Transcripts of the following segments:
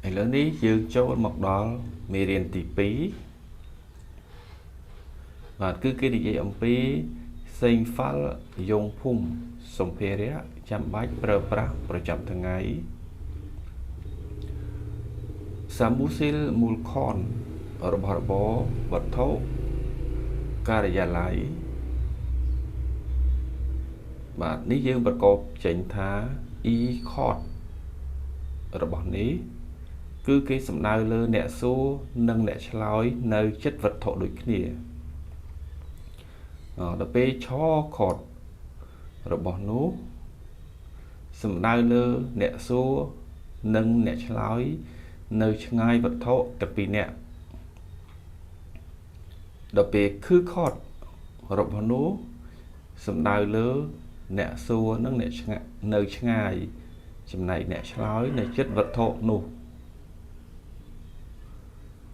ឥឡូវនេះយើងចូលមកដល់មេរៀនទី2បាទគឺគេនិយាយអំពីសេងហ្វាល់យងភូមិសម្ភារៈចាំបាច់ប្រើប្រាស់ប្រចាំថ្ងៃសាមូស៊ីលមូលខនរបស់របរវត្ថុការិយាល័យបាទនេះយើងប្រកបចេញថា e code របស់នេះគឺគេសំដៅលើអ្នកសួរនិងអ្នកឆ្លើយនៅចិត្តវត្ថុដូចគ្នាដល់ពេលឆខតរបស់នោះសំដៅលើអ្នកសួរនិងអ្នកឆ្លើយនៅឆ្ងាយវត្ថុតែពីរនាក់ដល់ពេលគឺខតរបស់នោះសំដៅលើអ្នកសួរនិងអ្នកនៅឆ្ងាយចំណែកអ្នកឆ្លើយនៅចិត្តវត្ថុនោះ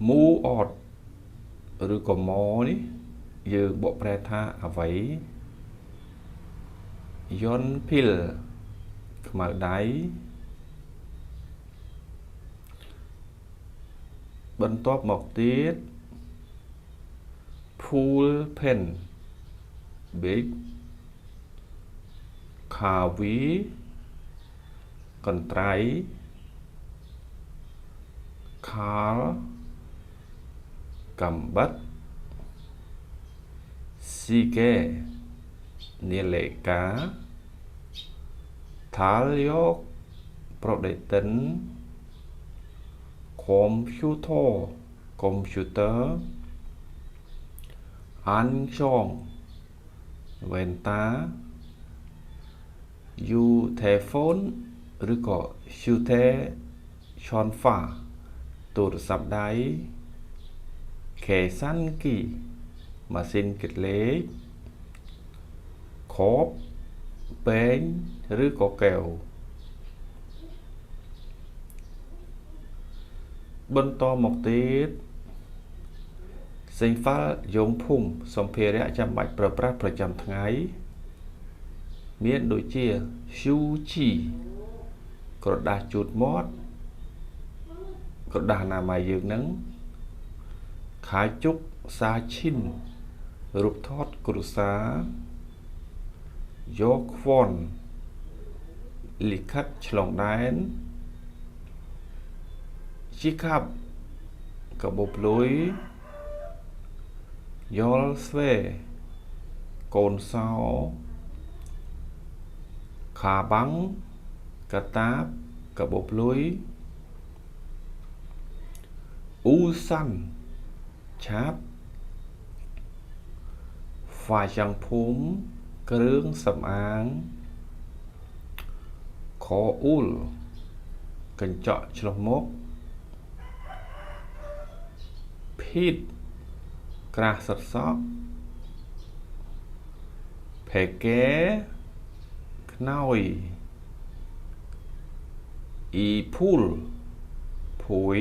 មូអតឬក៏មនេះយើងបកប្រែថាអ្វីយន់ភីលខ្មៅដៃបន្ទាប់មកទៀត pool pen big ខាវីកន្ត្រៃខាលកំបិតស៊ីកេនីលេកាថាលយកប្រូដេតិន computer អានចងវ៉ែនតាយូថេហ្វូនឬក៏ឈូថេឆនហ្វាទូរស័ព្ទដៃខេសាន់គីម៉ាស៊ីនគិតលេខខបពេងឬក៏កែវបន្តមកទៀតសេងហ្វាល់យងភូមិសម្ភារៈចាំបាច់ប្រើប្រាស់ប្រចាំថ្ងៃមានដូចជាស៊ូជីក្រដាសជូតមាត់ក្រដាសអនាម័យយើងនឹងខាយជុកសាឈិនរូបថតគ្រួសារយកខ្វ័នលិខិតឆ្លងដែនជីកាប់កបប់លុយយល់ស្វេកូនសោខាបាំងកតាបកបប់លុយអ៊ូសាន់ឆាបហ្វាយ៉ាងភូមិគ្រឿងសម្អាងខអ៊ូលកញ្ចក់ឆ្លុះមុខភីតក្រាស់សុតសក់ផេកេខ្នើយអ៊ីភូលភួយ